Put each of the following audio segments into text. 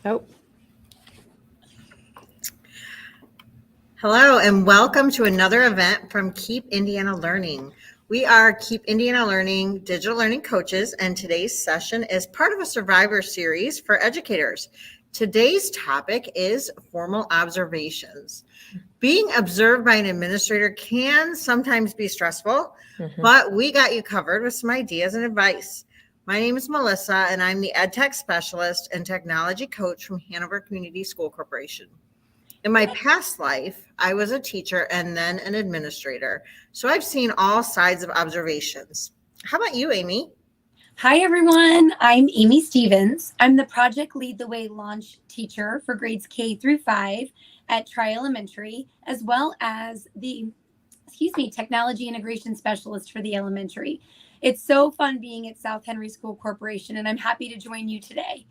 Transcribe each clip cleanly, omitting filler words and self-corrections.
Oh, Hello, and welcome to another event from Keep Indiana Learning. We are Keep Indiana Learning digital learning coaches, and today's session is part of a Survivor series for educators. Today's topic is formal observations. Being observed by an administrator can sometimes be stressful, but we got you covered with some ideas and advice. My name is Melissa, and I'm the EdTech specialist and technology coach from Hanover Community School Corporation. In my past life, I was a teacher and then an administrator, so I've seen all sides of observations. How about you, Amy? Hi, everyone. I'm Amy Stevens. I'm the Project Lead the Way launch teacher for grades K through 5 at Tri Elementary, as well as the technology integration specialist for the elementary. It's so fun being at South Henry School Corporation, and I'm happy to join you today.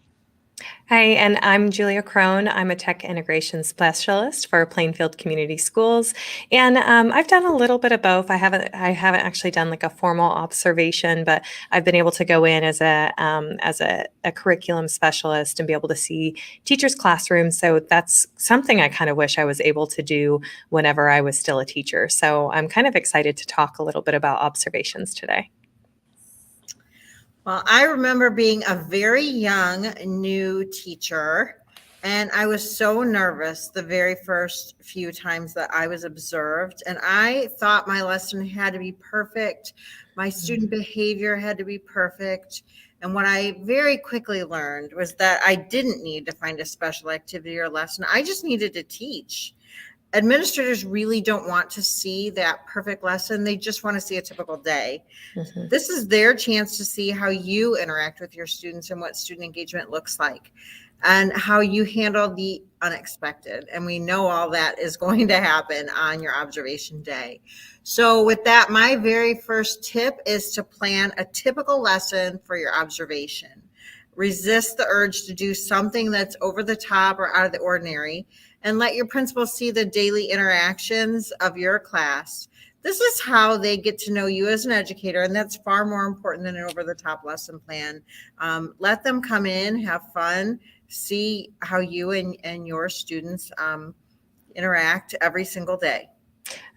hi, and I'm Julia Crone. I'm a tech integration specialist for Plainfield Community Schools, and I've done a little bit of both. I haven't actually done like a formal observation, but I've been able to go in as a curriculum specialist and be able to see teachers' classrooms. So that's something I kind of wish I was able to do whenever I was still a teacher. So I'm kind of excited to talk a little bit about observations today. Well, I remember being a very young new teacher, and I was so nervous the very first few times that I was observed. And I thought my lesson had to be perfect, my student behavior had to be perfect. And what I very quickly learned was that I didn't need to find a special activity or lesson, I just needed to teach. Administrators really don't want to see that perfect lesson. They just want to see a typical day. This is their chance to see how you interact with your students and what student engagement looks like and how you handle the unexpected. And we know all that is going to happen on your observation day. So with that, my very first tip is to plan a typical lesson for your observation. Resist the urge to do something that's over the top or out of the ordinary, and let your principal see the daily interactions of your class. This is how they get to know you as an educator, and that's far more important than an over-the-top lesson plan. Let them come in, have fun, see how you and your students interact every single day.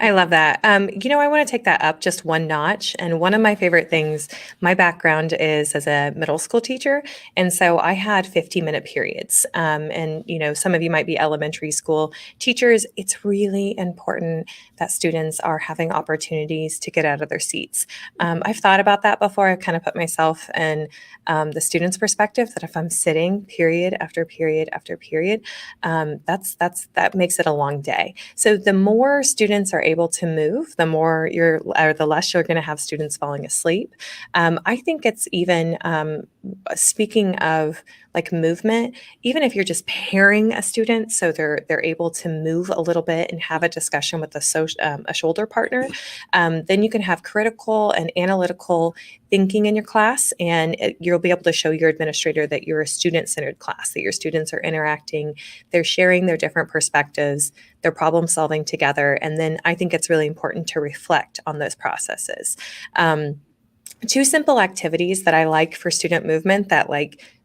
I love that. I want to take that up just one notch. And one of my favorite things, my background is as a middle school teacher. And so I had 50-minute periods. Some of you might be elementary school teachers. It's really important that students are having opportunities to get out of their seats. I've thought about that before. I kind of put myself in the student's perspective that if I'm sitting period after period after period, that makes it a long day. So the more students are able to move, the less you're going to have students falling asleep. I think it's even speaking of like movement, even if you're just pairing a student so they're able to move a little bit and have a discussion with a shoulder partner, then you can have critical and analytical thinking in your class, and you'll be able to show your administrator that you're a student-centered class, that your students are interacting, they're sharing their different perspectives, they're problem solving together. And then I think it's really important to reflect on those processes. Two simple activities that I like for student movement that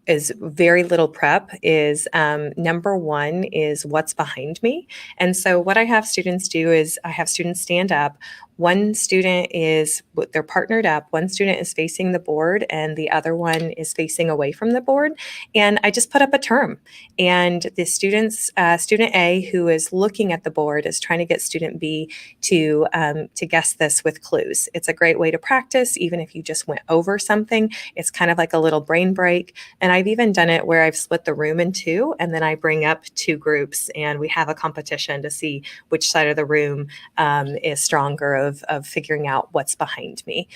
is very little prep is number one is what's behind me. And so what I have students do is I have students stand up. One student they're partnered up. One student is facing the board and the other one is facing away from the board. And I just put up a term. And the student A, who is looking at the board, is trying to get student B to guess this with clues. It's a great way to practice, even if you just went over something. It's kind of like a little brain break. And I've even done it where I've split the room in two, and then I bring up two groups and we have a competition to see which side of the room is stronger of figuring out what's behind me.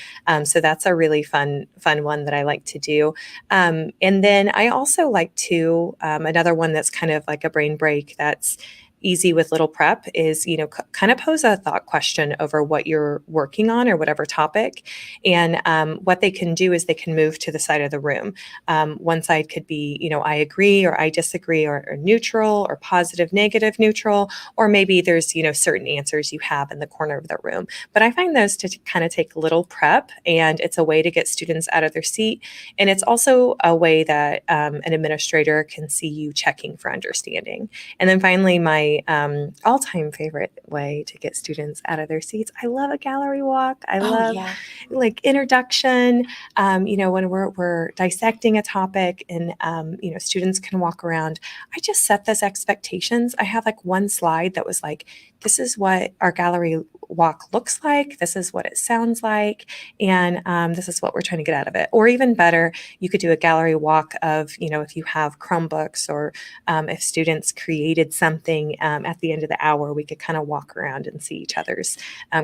So that's a really fun one that I like to do. And then I also like to, another one that's kind of like a brain break that's easy with little prep is, kind of pose a thought question over what you're working on or whatever topic. And what they can do is they can move to the side of the room. One side could be, I agree or I disagree, or neutral, or positive, negative, neutral, or maybe there's, certain answers you have in the corner of the room. But I find those to kind of take little prep, and it's a way to get students out of their seat. And it's also a way that an administrator can see you checking for understanding. And then finally, my all-time favorite way to get students out of their seats, I love a gallery walk. I love like introduction, when we're dissecting a topic and, students can walk around. I just set those expectations. I have like one slide that was like, this is what our gallery walk looks like. This is what it sounds like. And this is what we're trying to get out of it. Or even better, you could do a gallery walk of, if you have Chromebooks, or if students created something at the end of the hour, we could kind of walk around and see each other's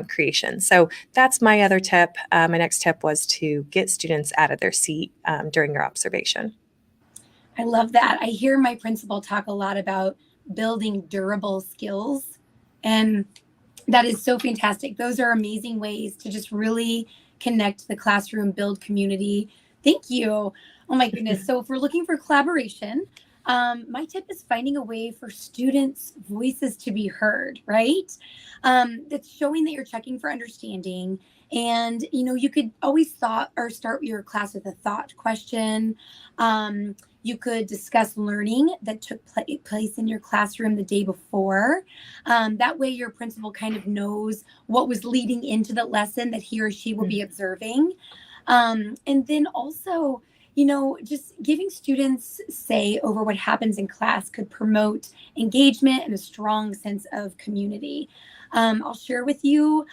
creations. So that's my other tip. My next tip was to get students out of their seat during your observation. I love that. I hear my principal talk a lot about building durable skills, and that is so fantastic. Those are amazing ways to just really connect the classroom, build community. Thank you. Oh my goodness. So if we're looking for collaboration, my tip is finding a way for students' voices to be heard, right? That's showing that you're checking for understanding. And, you could always start your class with a thought question. You could discuss learning that took place in your classroom the day before. That way your principal kind of knows what was leading into the lesson that he or she will be observing. And then also, just giving students say over what happens in class could promote engagement and a strong sense of community. I'll share with you,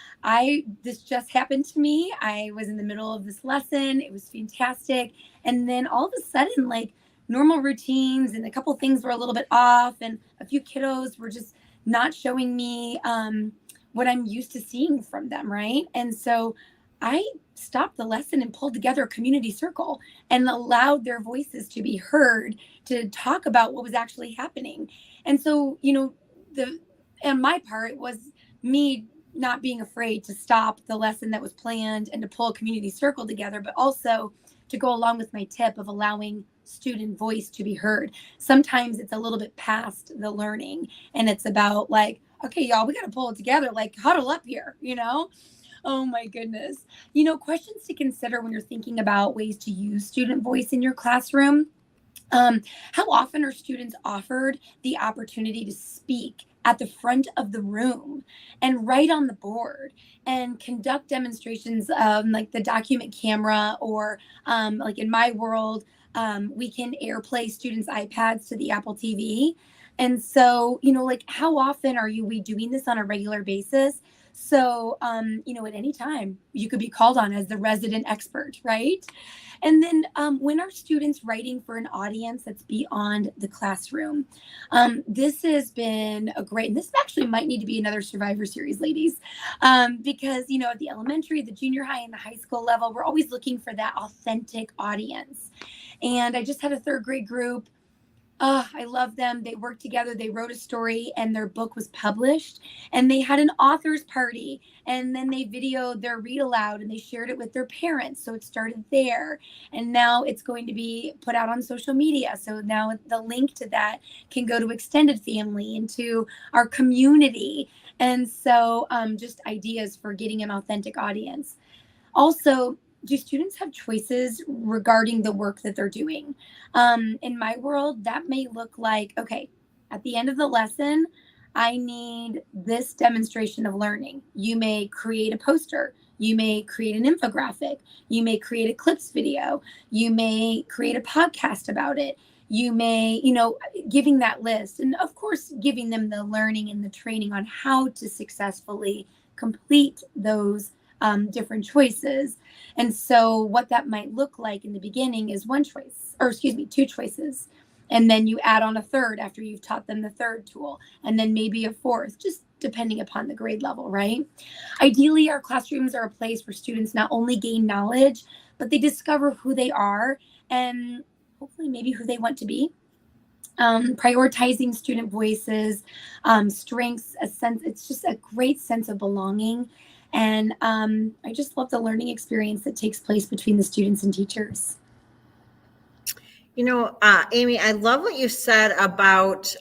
this just happened to me. I was in the middle of this lesson. It was fantastic. And then all of a sudden, like, normal routines and a couple things were a little bit off, and a few kiddos were just not showing me what I'm used to seeing from them, right? And so I stopped the lesson and pulled together a community circle and allowed their voices to be heard, to talk about what was actually happening. And so, and my part was me not being afraid to stop the lesson that was planned and to pull a community circle together, but also to go along with my tip of allowing student voice to be heard. Sometimes it's a little bit past the learning, and it's about like, okay, y'all, we got to pull it together, like huddle up here, Oh my goodness. Questions to consider when you're thinking about ways to use student voice in your classroom. How often are students offered the opportunity to speak at the front of the room and write on the board and conduct demonstrations of like the document camera, or like in my world, we can AirPlay students' iPads to the Apple TV. And so, like how often are we doing this on a regular basis? So, at any time you could be called on as the resident expert, right? And then when are students writing for an audience that's beyond the classroom? This has been and this actually might need to be another Survivor Series, ladies, because, at the elementary, the junior high, and the high school level, we're always looking for that authentic audience. And I just had a third grade group. Oh, I love them. They worked together. They wrote a story and their book was published, and they had an author's party, and then they videoed their read aloud and they shared it with their parents. So it started there, and now it's going to be put out on social media. So now the link to that can go to extended family and to our community. And so just ideas for getting an authentic audience. Also, do students have choices regarding the work that they're doing? In my world, that may look like, okay, at the end of the lesson, I need this demonstration of learning. You may create a poster. You may create an infographic. You may create a clips video. You may create a podcast about it. You may, giving that list. And of course, giving them the learning and the training on how to successfully complete those different choices. And so what that might look like in the beginning is two choices. And then you add on a third after you've taught them the third tool, and then maybe a fourth, just depending upon the grade level, right? Ideally, our classrooms are a place where students not only gain knowledge, but they discover who they are and hopefully maybe who they want to be. prioritizing student voices, strengths, a sense. It's just a great sense of belonging. And I just love the learning experience that takes place between the students and teachers. Amy, I love what you said about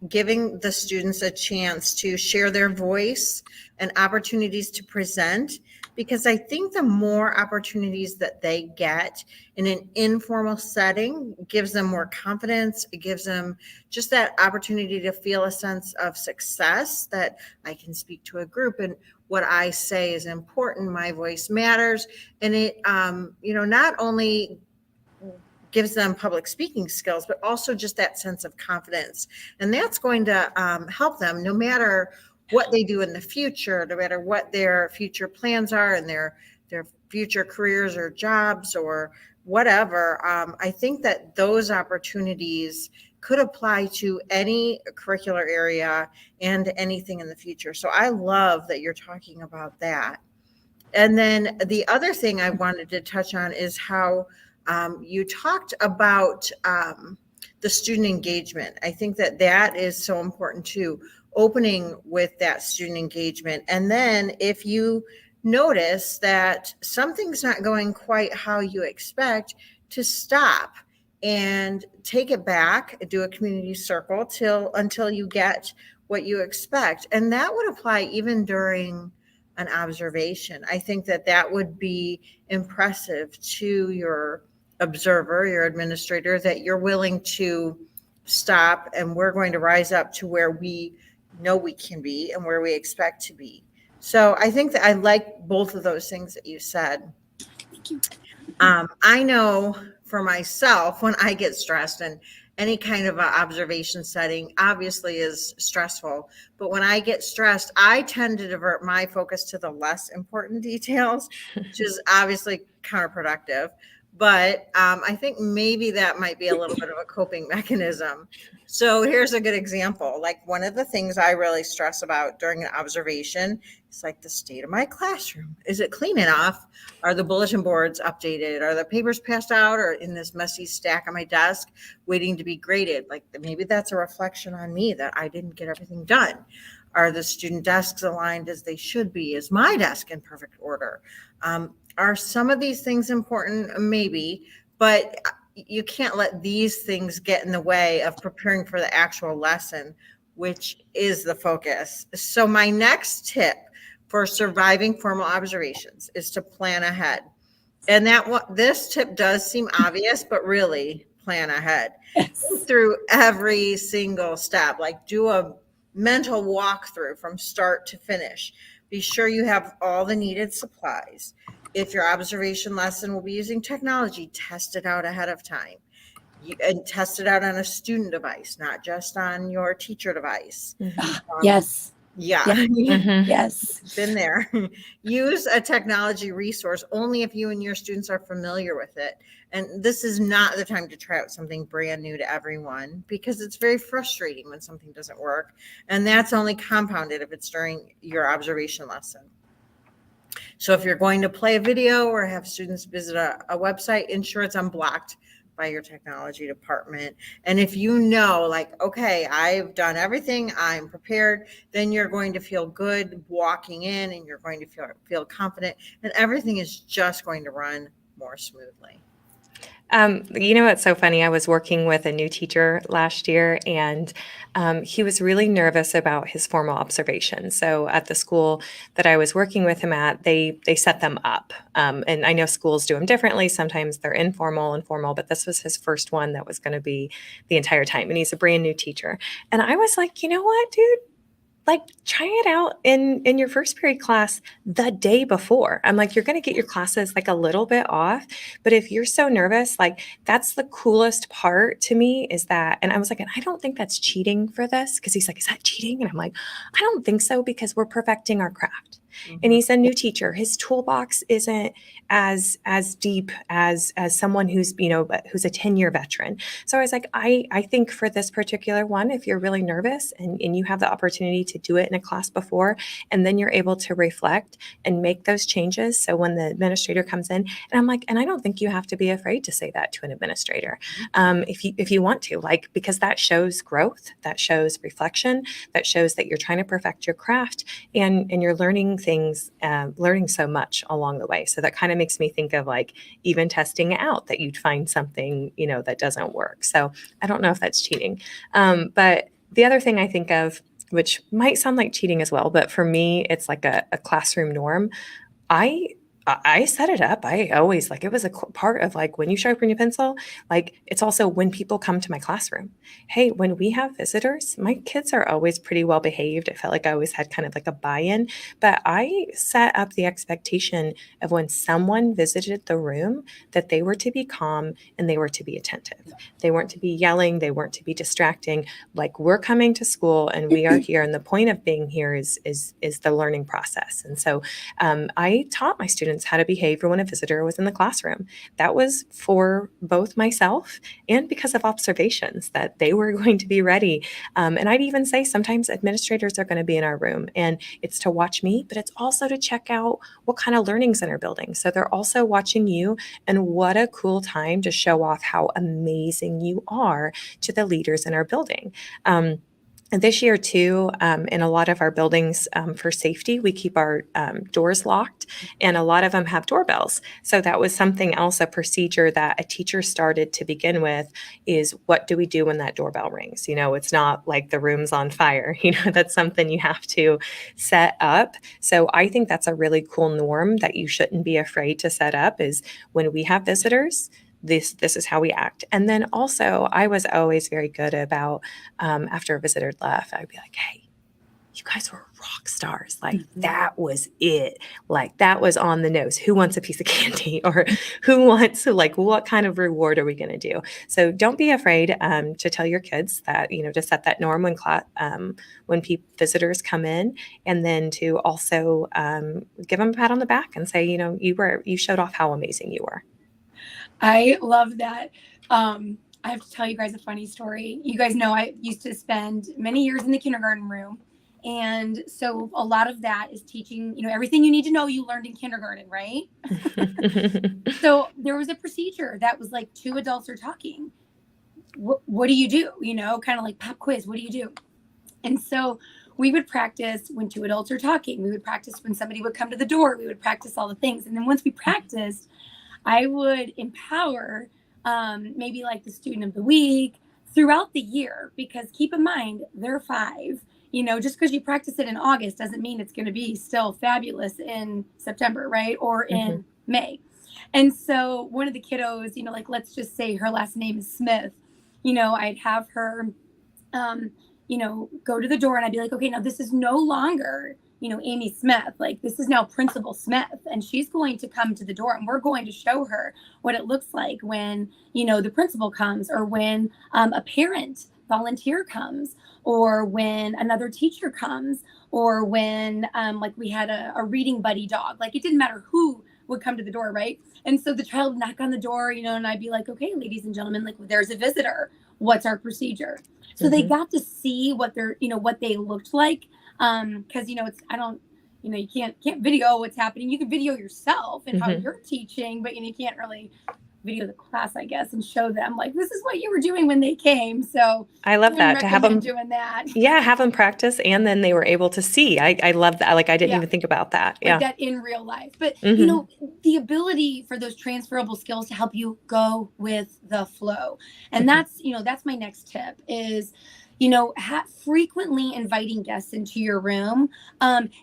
giving the students a chance to share their voice and opportunities to present, because I think the more opportunities that they get in an informal setting gives them more confidence. It gives them just that opportunity to feel a sense of success, that I can speak to a group and what I say is important. My voice matters. And it, not only gives them public speaking skills, but also just that sense of confidence. And that's going to help them no matter what they do in the future, no matter what their future plans are and their future careers or jobs or whatever. I think that those opportunities could apply to any curricular area and anything in the future. So I love that you're talking about that. And then the other thing I wanted to touch on is how you talked about the student engagement. I think that is so important too, opening with that student engagement. And then if you notice that something's not going quite how you expect, to stop and take it back, do a community circle until you get what you expect. And that would apply even during an observation. I think that would be impressive to your observer, your administrator, that you're willing to stop and we're going to rise up to where we know we can be and where we expect to be. So I think that I like both of those things that you said. Thank you. I know for myself, when I get stressed, and any kind of observation setting obviously is stressful, but when I get stressed, I tend to divert my focus to the less important details, which is obviously counterproductive. But I think maybe that might be a little bit of a coping mechanism. So here's a good example. Like, one of the things I really stress about during an observation is like the state of my classroom. Is it clean enough? Are the bulletin boards updated? Are the papers passed out or in this messy stack on my desk waiting to be graded? Like, maybe that's a reflection on me that I didn't get everything done. Are the student desks aligned as they should be? Is my desk in perfect order? Are some of these things important? Maybe, but you can't let these things get in the way of preparing for the actual lesson, which is the focus. So my next tip for surviving formal observations is to plan ahead. And this tip does seem obvious, but really plan ahead. Yes. Through every single step, like do a mental walkthrough from start to finish. Be sure you have all the needed supplies. If your observation lesson will be using technology, test it out ahead of time. And test it out on a student device, not just on your teacher device. Yes. Yeah. Mhm. Yes. Been there. Use a technology resource only if you and your students are familiar with it. And this is not the time to try out something brand new to everyone, because it's very frustrating when something doesn't work. And that's only compounded if it's during your observation lesson. So if you're going to play a video or have students visit a website, ensure it's unblocked by your technology department. And if you know, like, okay, I've done everything, I'm prepared, then you're going to feel good walking in and you're going to feel confident, and everything is just going to run more smoothly. What's so funny? I was working with a new teacher last year, and he was really nervous about his formal observations. So at the school that I was working with him at, they set them up. And I know schools do them differently. Sometimes they're informal and formal, but this was his first one that was going to be the entire time. And he's a brand new teacher. And I was like, you know what, dude? Like, try it out in your first period class the day before. I'm like, you're going to get your classes like a little bit off, but if you're so nervous, like, that's the coolest part to me is that. And I was like, and I don't think that's cheating for this, because he's like, is that cheating? And I'm like, I don't think so, because we're perfecting our craft. and he's a new teacher. His toolbox isn't as deep as someone who's, who's a 10-year veteran. So I was like, I think for this particular one, if you're really nervous and you have the opportunity to do it in a class before, and then you're able to reflect and make those changes. So when the administrator comes in, and I'm like, and I don't think you have to be afraid to say that to an administrator, if you want to, like, because that shows growth, that shows reflection, that shows that you're trying to perfect your craft, and you're learning things, learning so much along the way. So that kind of makes me think of like even testing it out, that you'd find something, that doesn't work. So I don't know if that's cheating. But the other thing I think of, which might sound like cheating as well, but for me, it's like a classroom norm. I set it up. I always, like, it was a part of, like, when you sharpen your pencil, like, it's also when people come to my classroom. Hey, when we have visitors, my kids are always pretty well behaved. I felt like I always had kind of like a buy-in, but I set up the expectation of when someone visited the room that they were to be calm and they were to be attentive. They weren't to be yelling. They weren't to be distracting. Like, we're coming to school and we are here. And the point of being here is the learning process. And so I taught my students how to behave when a visitor was in the classroom. That was for both myself and because of observations that they were going to be ready. And I'd even say sometimes administrators are going to be in our room, and it's to watch me, but it's also to check out what kind of learning's in our building. So they're also watching you, and what a cool time to show off how amazing you are to the leaders in our building. And this year too, in a lot of our buildings, for safety, we keep our doors locked, and a lot of them have doorbells. So that was something else, a procedure that a teacher started to begin with, is what do we do when that doorbell rings? It's not like the room's on fire. That's something you have to set up. So I think that's a really cool norm that you shouldn't be afraid to set up, is when we have visitors, this is how we act. And then also, I was always very good about, after a visitor left, I'd be like, hey, you guys were rock stars. Like, that was it. Like, that was on the nose. Who wants a piece of candy? Or who wants to, like, what kind of reward are we going to do? So don't be afraid to tell your kids that, to set that norm when visitors come in, and then to also give them a pat on the back and say, you showed off how amazing you were. I love that. I have to tell you guys a funny story. You guys know I used to spend many years in the kindergarten room. And so a lot of that is teaching, everything you need to know you learned in kindergarten, right? So there was a procedure that was like, two adults are talking. What do you do? Kind of like pop quiz. What do you do? And so we would practice when two adults are talking. We would practice when somebody would come to the door. We would practice all the things. And then once we practiced, I would empower maybe like the student of the week throughout the year, because keep in mind, they're 5. Just because you practice it in August doesn't mean it's going to be still fabulous in September, right? Or in May. And so one of the kiddos, like, let's just say her last name is Smith, I'd have her, go to the door, and I'd be like, okay, now this is no longer Amy Smith, like, this is now Principal Smith, and she's going to come to the door, and we're going to show her what it looks like when, the principal comes, or when a parent volunteer comes, or when another teacher comes, or when like we had a reading buddy dog. Like, it didn't matter who would come to the door, right? And so the child would knock on the door, and I'd be like, okay, ladies and gentlemen, like, there's a visitor. What's our procedure? So they got to see what what they looked like. Cause you can't video what's happening. You can video yourself and how you're teaching, but you can't really video the class, I guess, and show them, like, this is what you were doing when they came. So I love that, to have them doing that. Yeah, have them practice, and then they were able to see. I love that. Like, I didn't even think about that. Like that in real life. But the ability for those transferable skills to help you go with the flow. And that's my next tip is, frequently inviting guests into your room.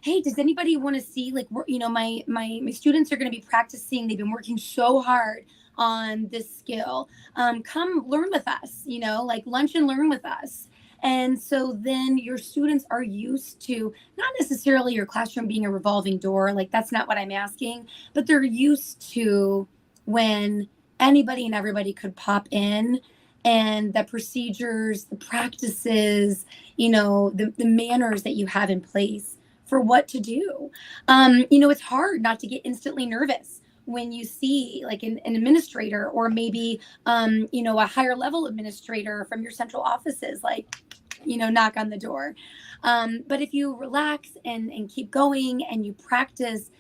Hey, does anybody want to see, like, my students are going to be practicing. They've been working so hard on this skill. Come learn with us, like, lunch and learn with us. And so then your students are used to not necessarily your classroom being a revolving door. Like, that's not what I'm asking, but they're used to when anybody and everybody could pop in, and the procedures, the practices, the manners that you have in place for what to do. It's hard not to get instantly nervous when you see like an administrator, or maybe a higher level administrator from your central offices, like knock on the door. But if you relax and keep going, and you practice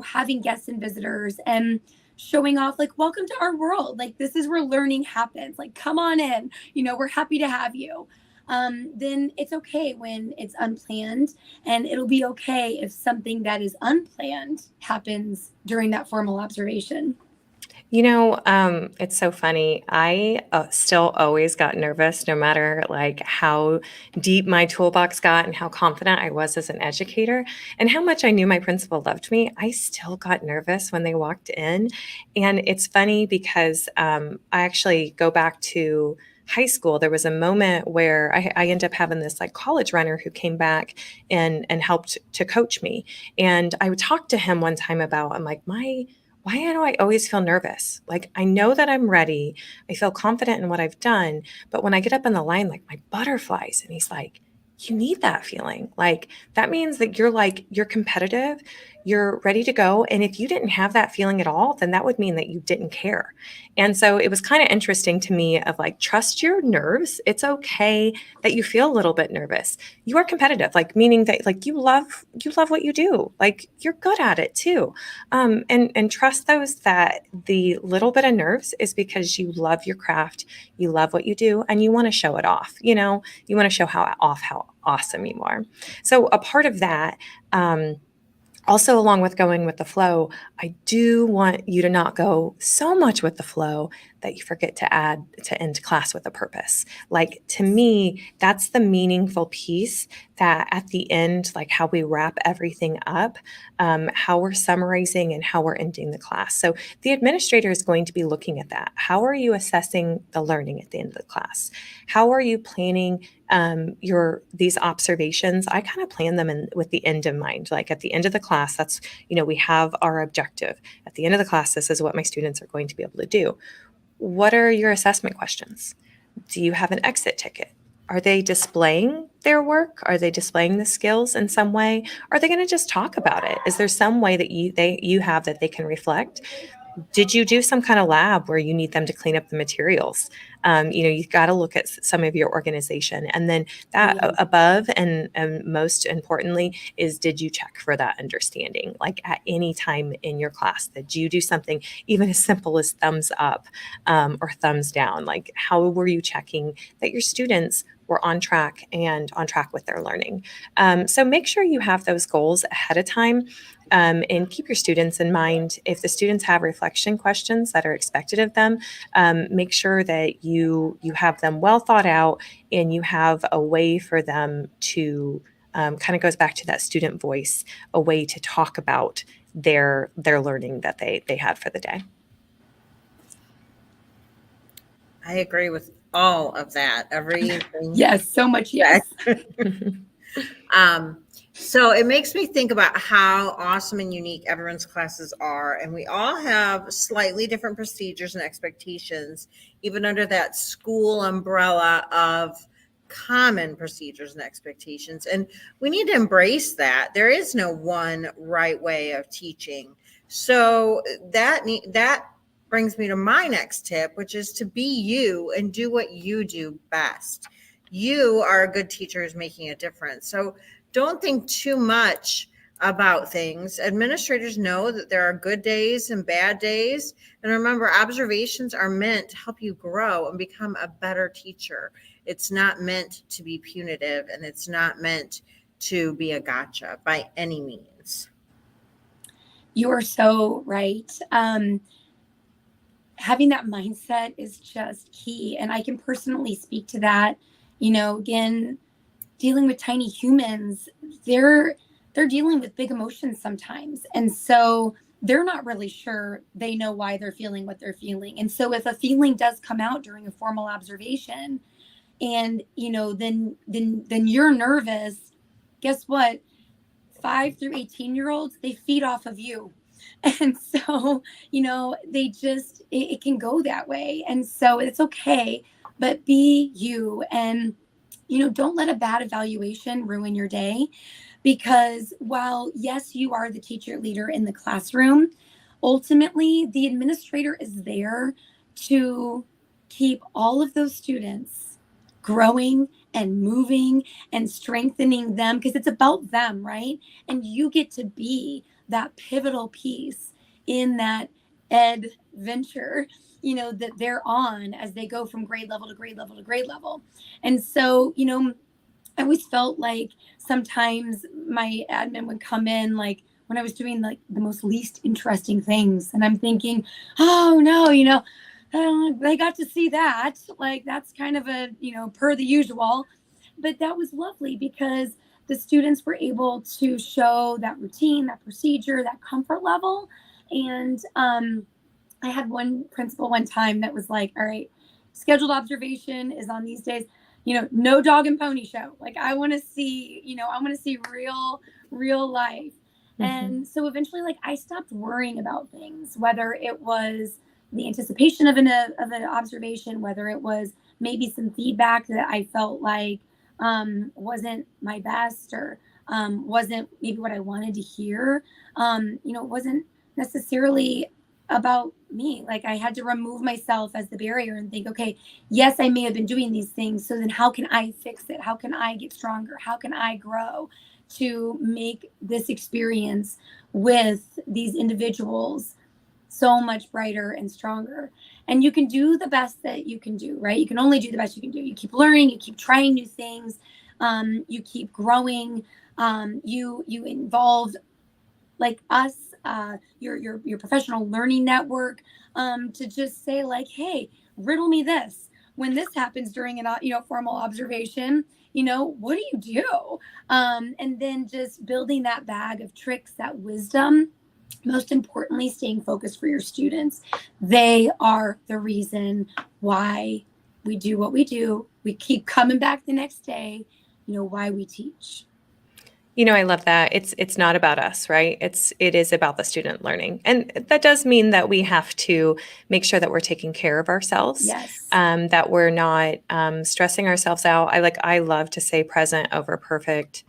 having guests and visitors, and showing off, like, welcome to our world, like this is where learning happens, like come on in, we're happy to have you. Then it's okay when it's unplanned, and it'll be okay if something that is unplanned happens during that formal observation. It's so funny. I still always got nervous, no matter like how deep my toolbox got and how confident I was as an educator and how much I knew my principal loved me. I still got nervous when they walked in. And it's funny because I actually go back to high school. There was a moment where I ended up having this like college runner who came back and helped to coach me. And I would talk to him one time about, I'm like, why do I always feel nervous? Like, I know that I'm ready. I feel confident in what I've done. But when I get up on the line, like my butterflies, and he's like, you need that feeling. Like, that means that you're competitive, you're ready to go. And if you didn't have that feeling at all, then that would mean that you didn't care. And so it was kind of interesting to me of like, trust your nerves. It's okay that you feel a little bit nervous. You are competitive, like meaning that like you love what you do. Like you're good at it too. And trust those that the little bit of nerves is because you love your craft, you love what you do, and you want to show it off. You want to show how awesome you are. So a part of that, also, along with going with the flow, I do want you to not go so much with the flow that you forget to end class with a purpose. Like, to me, that's the meaningful piece, that at the end, like how we wrap everything up, how we're summarizing and how we're ending the class. So the administrator is going to be looking at that. How are you assessing the learning at the end of the class? How are you planning these observations? I kind of plan them with the end in mind. Like at the end of the class, that's, we have our objective. At the end of the class, this is what my students are going to be able to do. What are your assessment questions? Do you have an exit ticket? Are they displaying their work? Are they displaying the skills in some way? Are they going to just talk about it? Is there some way that you have that they can reflect? Did you do some kind of lab where you need them to clean up the materials? You've got to look at some of your organization. And then that above and most importantly is, did you check for that understanding? Like at any time in your class, did you do something even as simple as thumbs up or thumbs down? Like, how were you checking that your students were on track with their learning? So make sure you have those goals ahead of time. And keep your students in mind. If the students have reflection questions that are expected of them, make sure that you have them well thought out, and you have a way for them to kind of goes back to that student voice, a way to talk about their learning that they had for the day. I agree with all of that. Everything. Yes, so much yes. So it makes me think about how awesome and unique everyone's classes are. And we all have slightly different procedures and expectations, even under that school umbrella of common procedures and expectations. And we need to embrace that. There is no one right way of teaching. So that brings me to my next tip, which is to be you and do what you do best. You are a good teacher who's making a difference. So don't think too much about things. Administrators know that there are good days and bad days. And remember, observations are meant to help you grow and become a better teacher. It's not meant to be punitive, and it's not meant to be a gotcha by any means. You're so right. Having that mindset is just key. And I can personally speak to that. Again, dealing with tiny humans, they're dealing with big emotions sometimes. And so they're not really sure they know why they're feeling what they're feeling. And so if a feeling does come out during a formal observation and, then you're nervous, guess what? 5 through 18-year-olds, they feed off of you. And so, they just, it can go that way. And so it's okay, but be you. And don't let a bad evaluation ruin your day, because while, yes, you are the teacher leader in the classroom, ultimately the administrator is there to keep all of those students growing and moving and strengthening them, because it's about them, right? And you get to be that pivotal piece in that ed venture, that they're on as they go from grade level to grade level to grade level. And so, I always felt like sometimes my admin would come in like when I was doing like the most least interesting things. And I'm thinking, oh no, they got to see that. Like that's kind of a, per the usual. But that was lovely because the students were able to show that routine, that procedure, that comfort level. And I had one principal one time that was like, all right, scheduled observation is on these days, no dog and pony show. Like I want to see, real life. Mm-hmm. And so eventually, like I stopped worrying about things, whether it was the anticipation of an observation, whether it was maybe some feedback that I felt like wasn't my best, or wasn't maybe what I wanted to hear. It wasn't necessarily about me. Like I had to remove myself as the barrier and think, okay, yes, I may have been doing these things. So then how can I fix it? How can I get stronger? How can I grow to make this experience with these individuals so much brighter and stronger? And you can do the best that you can do, right? You can only do the best you can do. You keep learning, you keep trying new things, you keep growing, you involve like us, your professional learning network, to just say like, hey, riddle me this. When this happens during an formal observation, what do you do? And then just building that bag of tricks, that wisdom. Most importantly, staying focused for your students. They are the reason why we do what we do. We keep coming back the next day, why we teach. I love that. It's not about us, right? It is about the student learning. And that does mean that we have to make sure that we're taking care of ourselves. Yes. That we're not stressing ourselves out. I love to say present over perfect.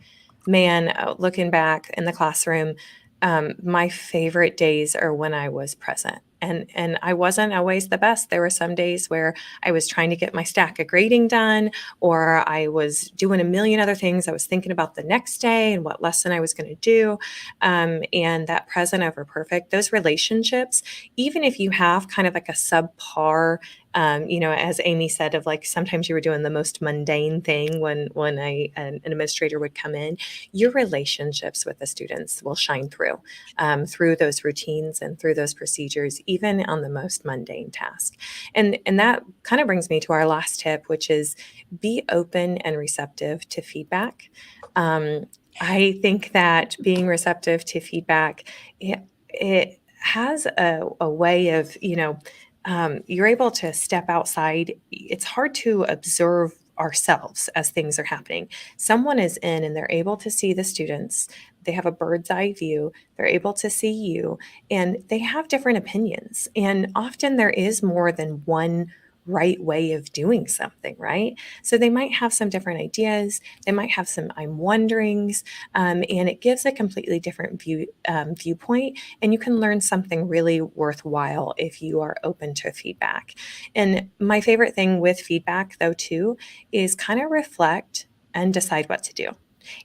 Man, looking back in the classroom, my favorite days are when I was present. And I wasn't always the best. There were some days where I was trying to get my stack of grading done, or I was doing a million other things. I was thinking about the next day and what lesson I was going to do. And that present over perfect, those relationships, even if you have kind of like a subpar, as Amy said, of like sometimes you were doing the most mundane thing when an administrator would come in, your relationships with the students will shine through those routines and through those procedures, even on the most mundane task. And that kind of brings me to our last tip, which is be open and receptive to feedback. I think that being receptive to feedback, it has a way of, you're able to step outside. It's hard to observe ourselves as things are happening. Someone is in and they're able to see the students. They have a bird's eye view. They're able to see you, and they have different opinions. And often there is more than one right way of doing something, right? So they might have some different ideas. They might have some I'm wonderings, and it gives a completely different viewpoint. And you can learn something really worthwhile if you are open to feedback. And my favorite thing with feedback, though, too, is kind of reflect and decide what to do.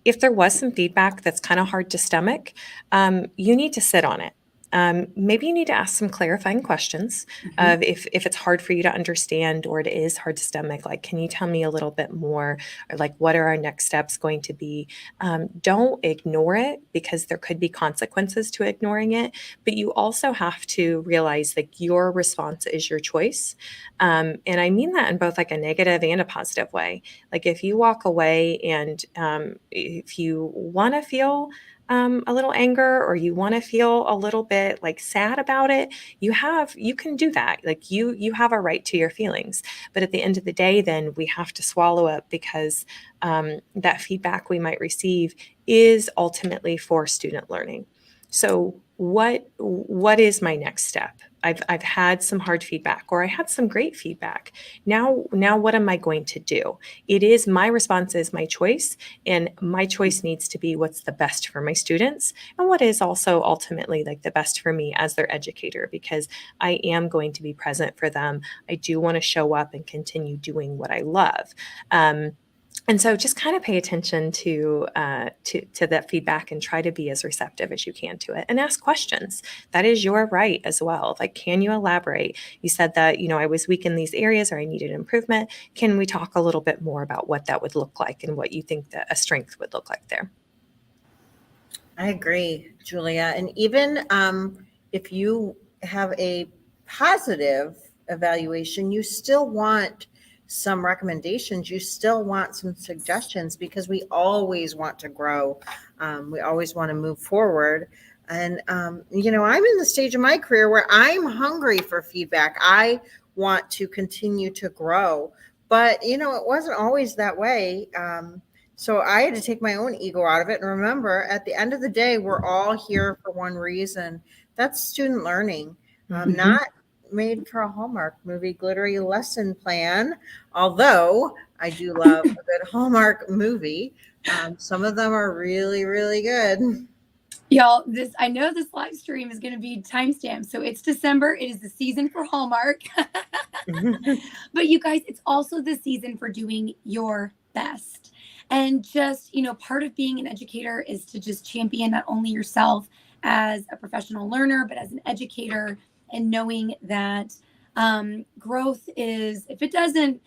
If there was some feedback that's kind of hard to stomach, you need to sit on it. Maybe you need to ask some clarifying questions of if it's hard for you to understand or it is hard to stomach, like, can you tell me a little bit more? Or like, what are our next steps going to be? Don't ignore it, because there could be consequences to ignoring it. But you also have to realize like your response is your choice. And I mean that in both like a negative and a positive way. Like if you walk away and if you want to feel a little anger, or you want to feel a little bit like sad about it, you can do that. Like you have a right to your feelings. But at the end of the day, then we have to swallow it, because that feedback we might receive is ultimately for student learning. So what is my next step? I've had some hard feedback, or I had some great feedback. Now what am I going to do? It is my response is my choice, and my choice needs to be what's the best for my students and what is also ultimately like the best for me as their educator, because I am going to be present for them. I do want to show up and continue doing what I love. And so just kind of pay attention to that feedback and try to be as receptive as you can to it and ask questions. That is your right as well. Like, can you elaborate? You said that, I was weak in these areas or I needed improvement. Can we talk a little bit more about what that would look like and what you think that a strength would look like there? I agree, Julia. And even if you have a positive evaluation, you still want some recommendations. You still want some suggestions, because we always want to grow. We always want to move forward. And, I'm in the stage of my career where I'm hungry for feedback. I want to continue to grow. But, it wasn't always that way. So I had to take my own ego out of it. And remember, at the end of the day, we're all here for one reason. That's student learning, not made for a Hallmark movie glittery lesson plan. Although I do love a good Hallmark movie. Some of them are really, really good. Y'all, I know this live stream is going to be timestamped. So it's December. It is the season for Hallmark. But you guys, it's also the season for doing your best. And just, part of being an educator is to just champion not only yourself as a professional learner, but as an educator, and knowing that growth is, if it doesn't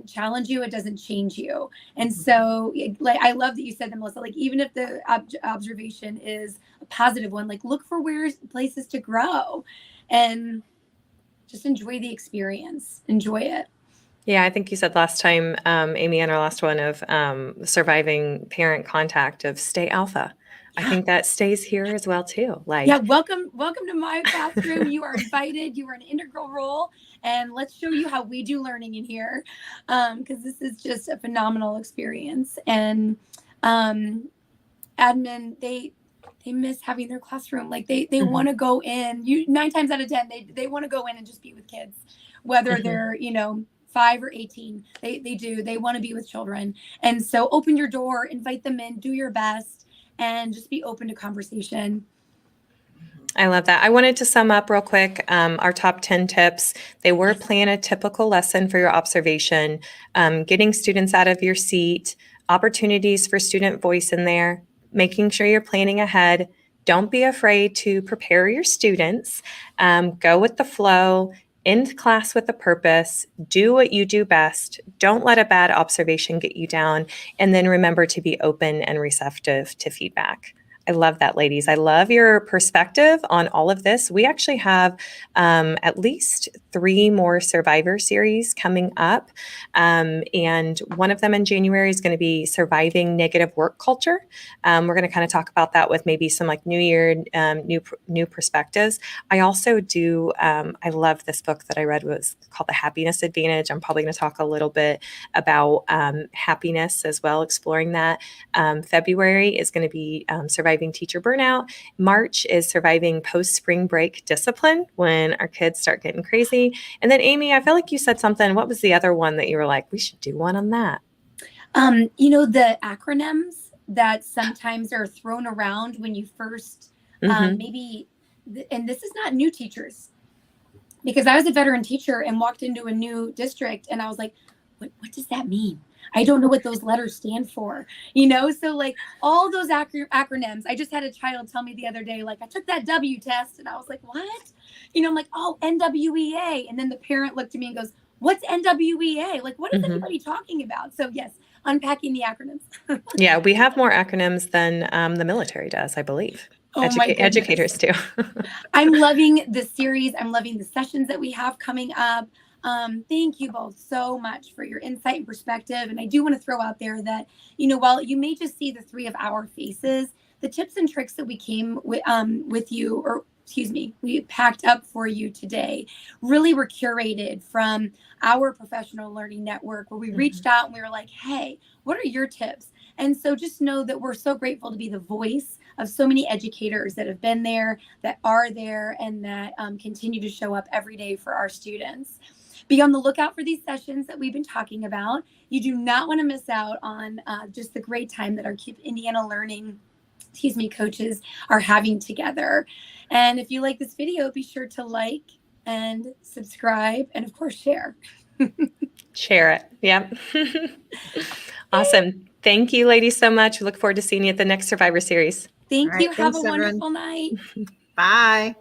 challenge you, it doesn't change you. And so, like, I love that you said that, Melissa, like, even if the observation is a positive one, like, look for places to grow and just enjoy the experience. Enjoy it. Yeah, I think you said last time, Amy, on our last one of surviving parent contact of stay alpha. I think that stays here as well too. Like, yeah, welcome to my classroom. You are invited. You are an integral role, and let's show you how we do learning in here, because this is just a phenomenal experience. And admin, they miss having their classroom. Like, they want to go in. 9 times out of 10, they want to go in and just be with kids, whether they're 5 or 18. They do. They want to be with children. And so open your door, invite them in, do your best, and just be open to conversation. I love that. I wanted to sum up real quick our top 10 tips. They were: plan a typical lesson for your observation, getting students out of your seat, opportunities for student voice in there, making sure you're planning ahead. Don't be afraid to prepare your students. Go with the flow. End class with a purpose. Do what you do best. Don't let a bad observation get you down. And then remember to be open and receptive to feedback. I love that, ladies. I love your perspective on all of this. We actually have at least 3 more Survivor series coming up. And one of them in January is going to be surviving negative work culture. We're going to kind of talk about that with maybe some like new perspectives. I also do, I love this book that I read, was called The Happiness Advantage. I'm probably going to talk a little bit about happiness as well, exploring that. February is going to be surviving teacher burnout. March is surviving post-spring break discipline, when our kids start getting crazy. And then Amy, I feel like you said something. What was the other one that you were like, we should do one on that? The acronyms that sometimes are thrown around when you first maybe, and this is not new teachers, because I was a veteran teacher and walked into a new district and I was like, what does that mean? I don't know what those letters stand for, So like all those acronyms, I just had a child tell me the other day, like, I took that W test and I was like, what? I'm like, oh, NWEA. And then the parent looked at me and goes, what's NWEA? Like, what is anybody talking about? So yes, unpacking the acronyms. Yeah, we have more acronyms than the military does, I believe. Oh my goodness. Educators do. I'm loving this series. I'm loving the sessions that we have coming up. Thank you both so much for your insight and perspective. And I do want to throw out there that, while you may just see the 3 of our faces, the tips and tricks that we came with you, or we packed up for you today, really were curated from our professional learning network, where we reached out and we were like, hey, what are your tips? And so just know that we're so grateful to be the voice of so many educators that have been there, that are there, and that continue to show up every day for our students. Be on the lookout for these sessions that we've been talking about. You do not want to miss out on just the great time that our Keep Indiana Learning coaches are having together. And if you like this video, be sure to like and subscribe and of course share. Share it. Yep. Awesome. Thank you, ladies, so much. We look forward to seeing you at the next Survivor Series. Thank All you. right, Have a thanks, everyone. wonderful night. Bye.